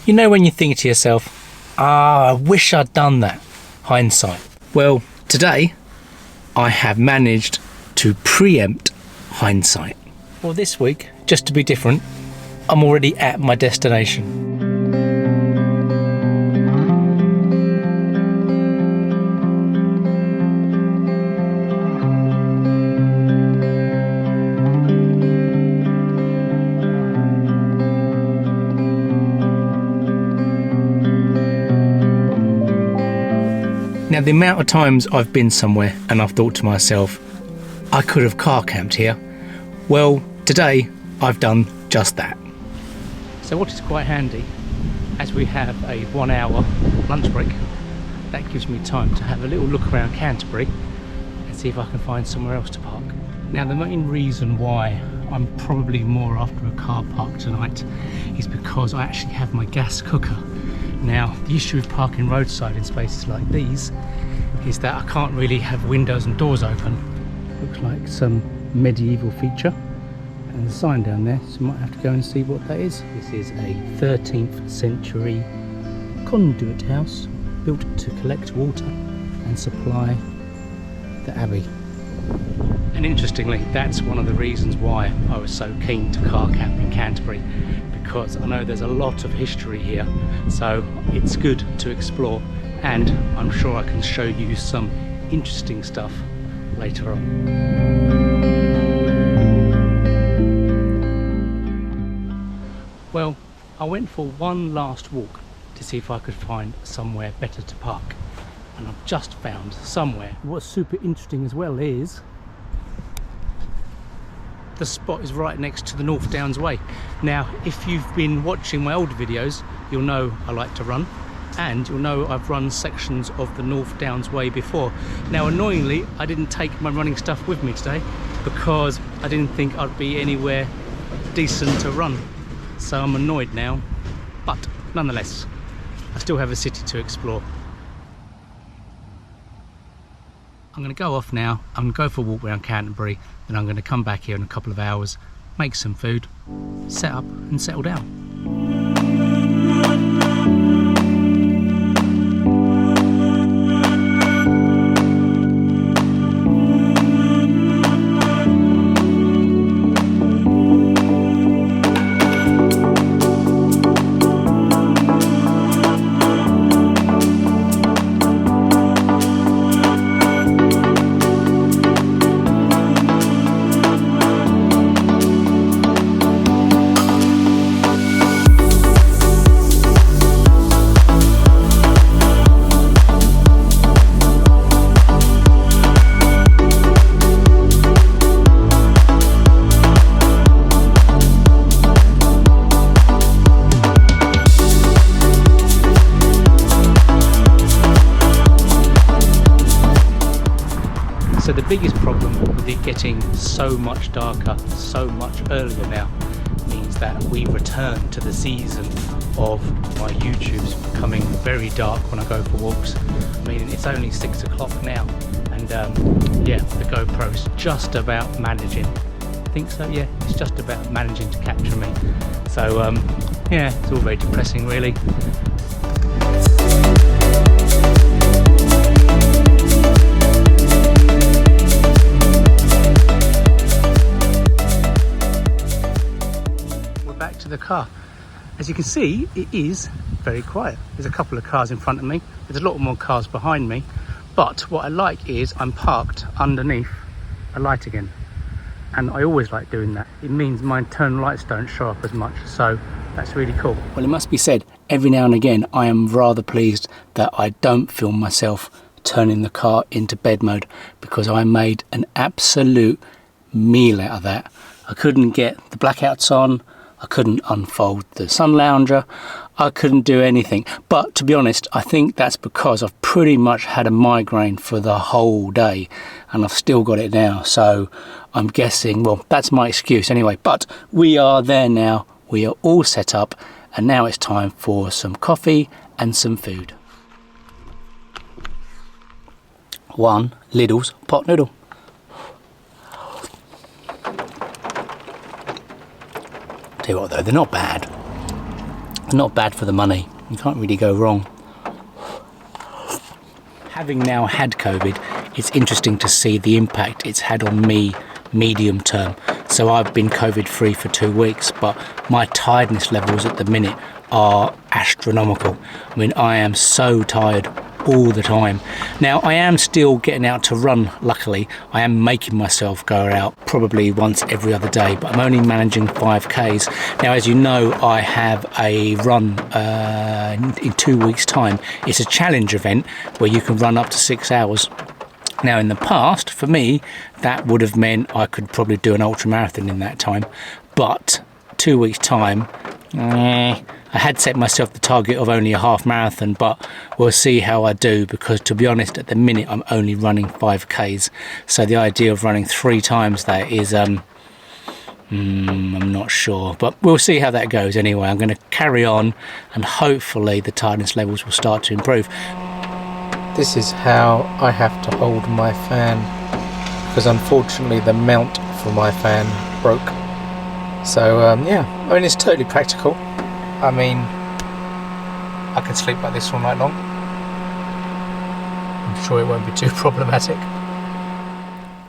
You know when you think to yourself, I wish I'd done that. Hindsight. Well, today I have managed to preempt hindsight. Well, this week, just to be different, I'm already at my destination. Now, the amount of times I've been somewhere and I've thought to myself, I could have car camped here. Well, today I've done just that. So what is quite handy, as we have a 1 hour lunch break, that gives me time to have a little look around Canterbury and see if I can find somewhere else to park. Now, the main reason why I'm probably more after a car park tonight is because I actually have my gas cooker. Now, the issue with parking roadside in spaces like these is that I can't really have windows and doors open. Looks like some medieval feature, and there's a sign down there, so I might have to go and see what that is. This is a 13th century conduit house built to collect water and supply the abbey. And interestingly, that's one of the reasons why I was so keen to car camp in Canterbury, because I know there's a lot of history here, so it's good to explore, and I'm sure I can show you some interesting stuff later on. Well, I went for one last walk to see if I could find somewhere better to park, and I've just found somewhere. What's super interesting as well is the spot is right next to the North Downs Way. Now, if you've been watching my old videos, you'll know I like to run, and you'll know I've run sections of the North Downs Way before. Now, annoyingly, I didn't take my running stuff with me today because I didn't think I'd be anywhere decent to run. So I'm annoyed now, but nonetheless, I still have a city to explore. I'm going to go off now. I'm going to go for a walk around Canterbury, then I'm going to come back here in a couple of hours, make some food, set up and settle down. So the biggest problem with it getting so much darker, so much earlier now, means that we return to the season of my YouTube's becoming very dark when I go for walks. I mean, it's only 6 o'clock now, and yeah, the GoPro's just about managing. I think so, yeah, it's just about managing to capture me. So yeah, it's all very depressing really. To the car. As you can see, it is very quiet. There's a couple of cars in front of me, there's a lot more cars behind me, but what I like is I'm parked underneath a light again, and I always like doing that. It means my internal lights don't show up as much, so that's really cool. Well, it must be said, every now and again I am rather pleased that I don't film myself turning the car into bed mode, because I made an absolute meal out of that. I couldn't get the blackouts on, I couldn't unfold the sun lounger, I couldn't do anything. But to be honest, I think that's because I've pretty much had a migraine for the whole day, and I've still got it now. So I'm guessing, well, that's my excuse anyway. But we are there now, we are all set up, and now it's time for some coffee and some food. One Lidl's pot noodle. Tell you what though, they're not bad. not bad for the money. You can't really go wrong. Having now had COVID, it's interesting to see the impact it's had on me medium term. So I've been COVID free for 2 weeks, but my tiredness levels at the minute are astronomical. I mean, I am so tired all the time. Now, I am still getting out to run, luckily. I am making myself go out probably once every other day, but I'm only managing 5Ks. Now, as you know, I have a run in 2 weeks' time. It's a challenge event where you can run up to 6 hours. Now, in the past, for me, that would have meant I could probably do an ultra marathon in that time, but 2 weeks' time, I had set myself the target of only a half marathon, but we'll see how I do, because to be honest, at the minute I'm only running 5Ks. So the idea of running 3 times that is, I'm not sure, but we'll see how that goes anyway. I'm going to carry on and hopefully the tiredness levels will start to improve. This is how I have to hold my fan, because unfortunately the mount for my fan broke. So yeah, I mean, it's totally practical. I mean, I can sleep like this all night long. I'm sure it won't be too problematic.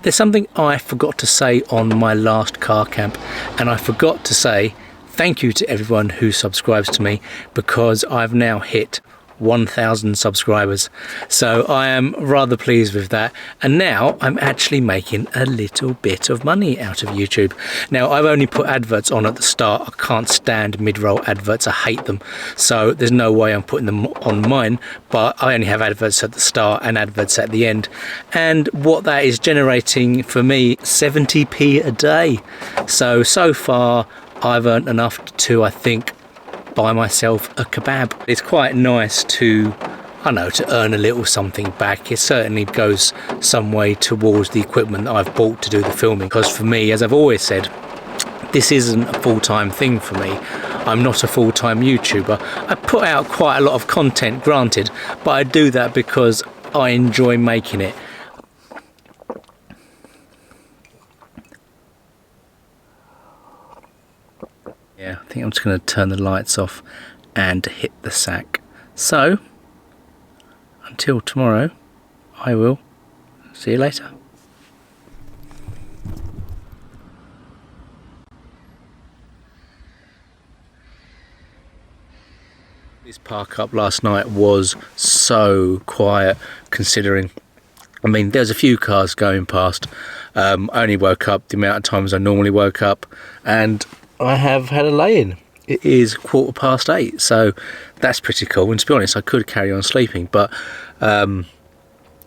There's something I forgot to say on my last car camp, and I forgot to say thank you to everyone who subscribes to me, because I've now hit 1,000 subscribers, so I am rather pleased with that, and now I'm actually making a little bit of money out of YouTube. Now, I've only put adverts on at the start. I can't stand mid-roll adverts, I hate them, so there's no way I'm putting them on mine, but I only have adverts at the start and adverts at the end, and what that is generating for me, 70p a day. So far I've earned enough to, I think, buy myself a kebab. It's quite nice to, I know, to earn a little something back. It certainly goes some way towards the equipment that I've bought to do the filming, because for me, as I've always said, this isn't a full-time thing for me. I'm not a full-time YouTuber. I put out quite a lot of content, granted, but I do that because I enjoy making it. Yeah, I think I'm just going to turn the lights off and hit the sack. So, until tomorrow, I will see you later. This park up last night was so quiet, considering, I mean, there's a few cars going past. I only woke up the amount of times I normally woke up, and I have had a lay-in. It is 8:15, so that's pretty cool. And to be honest, I could carry on sleeping, but I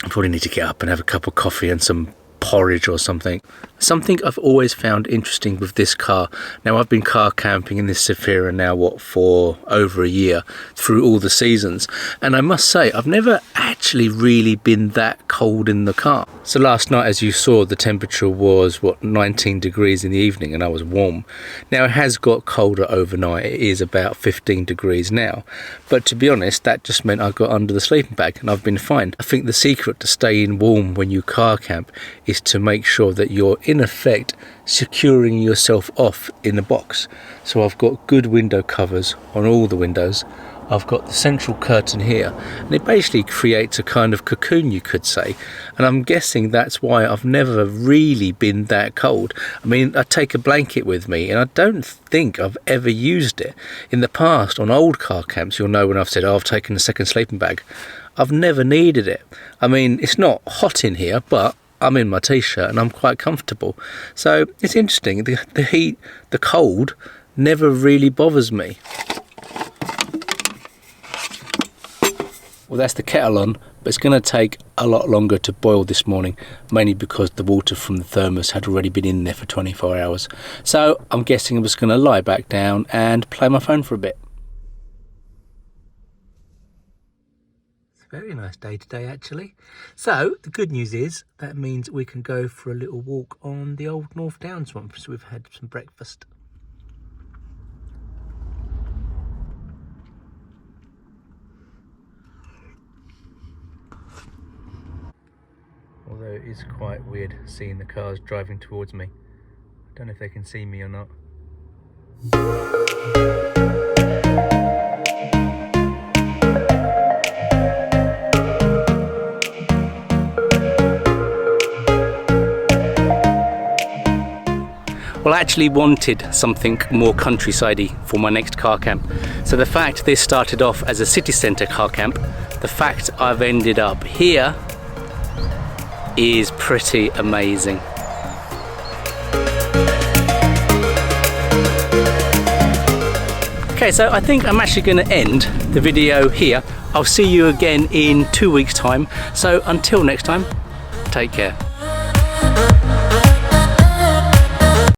probably need to get up and have a cup of coffee and some porridge or something. Something I've always found interesting with this car. Now, I've been car camping in this Zafira now, what, for over a year, through all the seasons, and I must say I've never actually really been that cold in the car. So last night, as you saw, the temperature was, what, 19 degrees in the evening, and I was warm. Now, it has got colder overnight. It is about 15 degrees now, but to be honest, that just meant I got under the sleeping bag and I've been fine. I think the secret to staying warm when you car camp is to make sure that you're in effect securing yourself off in the box. So I've got good window covers on all the windows. I've got the central curtain here, and it basically creates a kind of cocoon, you could say, and I'm guessing that's why I've never really been that cold. I mean, I take a blanket with me and I don't think I've ever used it. In the past, on old car camps, you'll know when I've said, oh, I've taken a second sleeping bag, I've never needed it. I mean, it's not hot in here, but I'm in my t-shirt and I'm quite comfortable. So it's interesting, the heat, the cold never really bothers me. Well, that's the kettle on, but it's going to take a lot longer to boil this morning, mainly because the water from the thermos had already been in there for 24 hours. So I'm guessing I'm just going to lie back down and play my phone for a bit. It's a very nice day today, actually. So the good news is that means we can go for a little walk on the old North Downs once we've had some breakfast. Although it is quite weird seeing the cars driving towards me. I don't know if they can see me or not. Well, I actually wanted something more countryside-y for my next car camp. So the fact this started off as a city centre car camp, the fact I've ended up here is pretty amazing. Okay, so I think I'm actually going to end the video here. I'll see you again in 2 weeks' time. So until next time, take care.